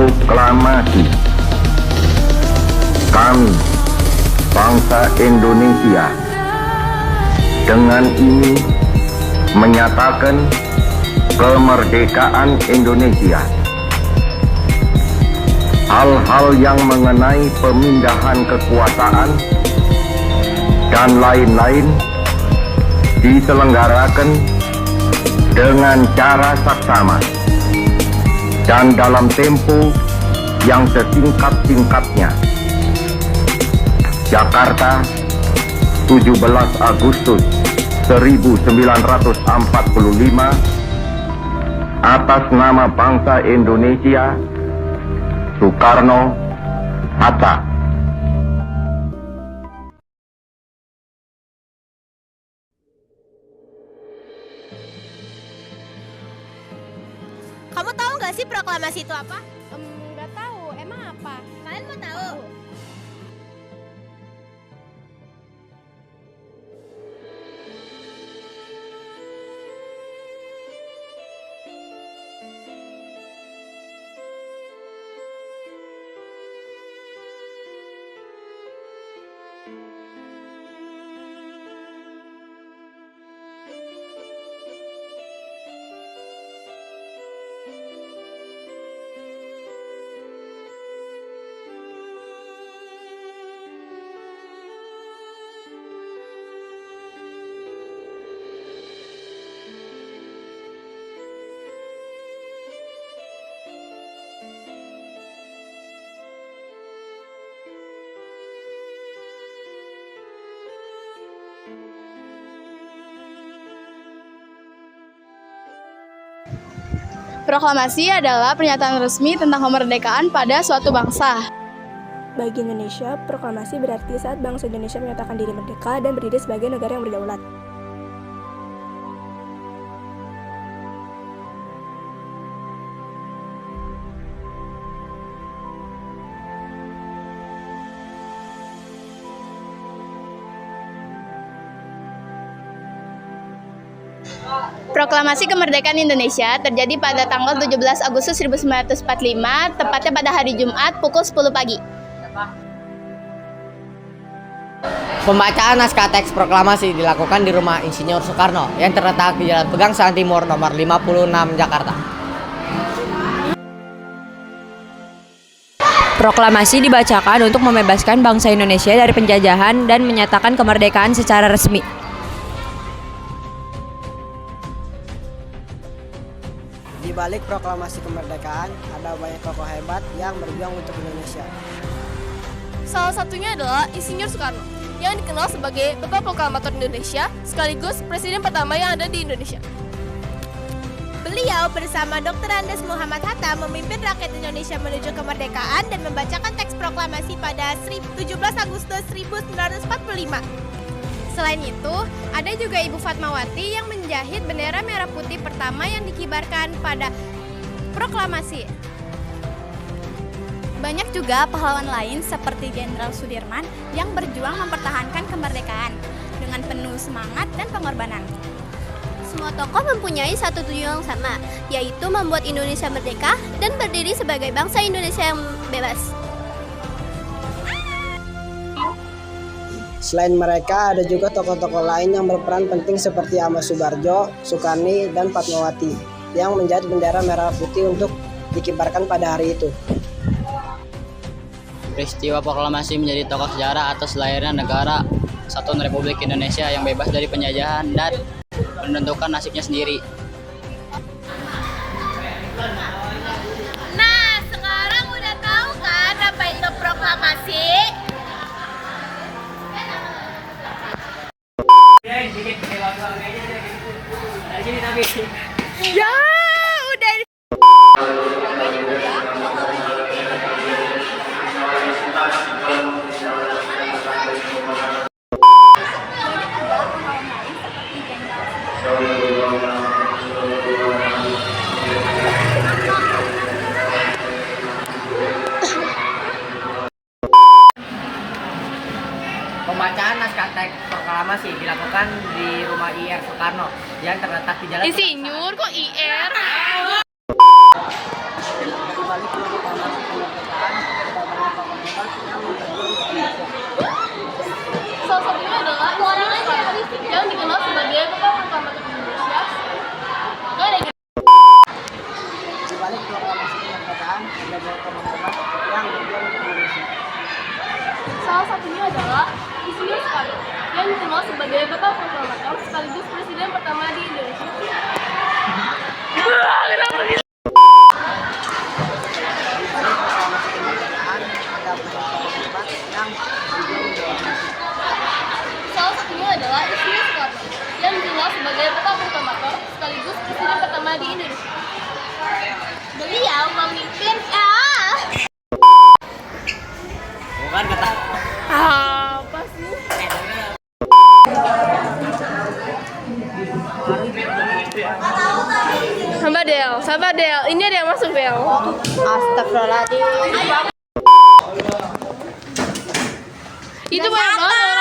Proklamasi. Kami, bangsa Indonesia, dengan ini menyatakan kemerdekaan Indonesia. Hal-hal yang mengenai pemindahan kekuasaan dan lain-lain diselenggarakan dengan cara saksama dan dalam tempo yang sesingkat-singkatnya. Jakarta, 17 Agustus 1945, atas nama bangsa Indonesia, Soekarno Hatta. Kamu tahu nggak sih proklamasi itu apa? Nggak tahu, emang apa? Kalian mau tahu? Proklamasi adalah pernyataan resmi tentang kemerdekaan pada suatu bangsa. Bagi Indonesia, proklamasi berarti saat bangsa Indonesia menyatakan diri merdeka dan berdiri sebagai negara yang berdaulat. Proklamasi kemerdekaan Indonesia terjadi pada tanggal 17 Agustus 1945, tepatnya pada hari Jumat pukul 10 pagi. Pembacaan naskah teks proklamasi dilakukan di Rumah Insinyur Soekarno yang terletak di Jalan Pegangsaan Timur nomor 56 Jakarta. Proklamasi dibacakan untuk membebaskan bangsa Indonesia dari penjajahan dan menyatakan kemerdekaan secara resmi. Di balik proklamasi kemerdekaan, ada banyak tokoh hebat yang berjuang untuk Indonesia. Salah satunya adalah Insinyur Soekarno, yang dikenal sebagai Bapak Proklamator Indonesia, sekaligus Presiden pertama yang ada di Indonesia. Beliau bersama Dr. Andes Muhammad Hatta memimpin rakyat Indonesia menuju kemerdekaan dan membacakan teks proklamasi pada 17 Agustus 1945. Selain itu, ada juga Ibu Fatmawati yang menjahit bendera merah putih pertama yang dikibarkan pada proklamasi. Banyak juga pahlawan lain seperti Jenderal Sudirman yang berjuang mempertahankan kemerdekaan dengan penuh semangat dan pengorbanan. Semua tokoh mempunyai satu tujuan yang sama, yaitu membuat Indonesia merdeka dan berdiri sebagai bangsa Indonesia yang bebas. Selain mereka, ada juga tokoh-tokoh lain yang berperan penting seperti Ahmad Subarjo, Sukarni, dan Fatmawati yang menjadi bendera merah putih untuk dikibarkan pada hari itu. Peristiwa proklamasi menjadi tokoh sejarah atas lahirnya negara Kesatuan Republik Indonesia yang bebas dari penjajahan dan menentukan nasibnya sendiri. Nah, sekarang udah tahu kan apa itu proklamasi? Ya, udah. Pembacaan naskah teks proklamasi dilakukan di Rumah IR Soekarno yang terletak di Jalan Insinyur kok IR? Di balik proklamasi satunya adalah Insinyur Soekarno, yang dikenal sebagai Bapak Proklamator sekaligus Presiden pertama di Indonesia. Salah satunya adalah Insinyur Soekarno, yang dikenal sebagai Bapak Proklamator sekaligus Presiden pertama di Indonesia. Beliau memimpin apa sih? Sabar Del, ini ada yang masuk Del. Astagfirullahaladzim. Itu banyak banget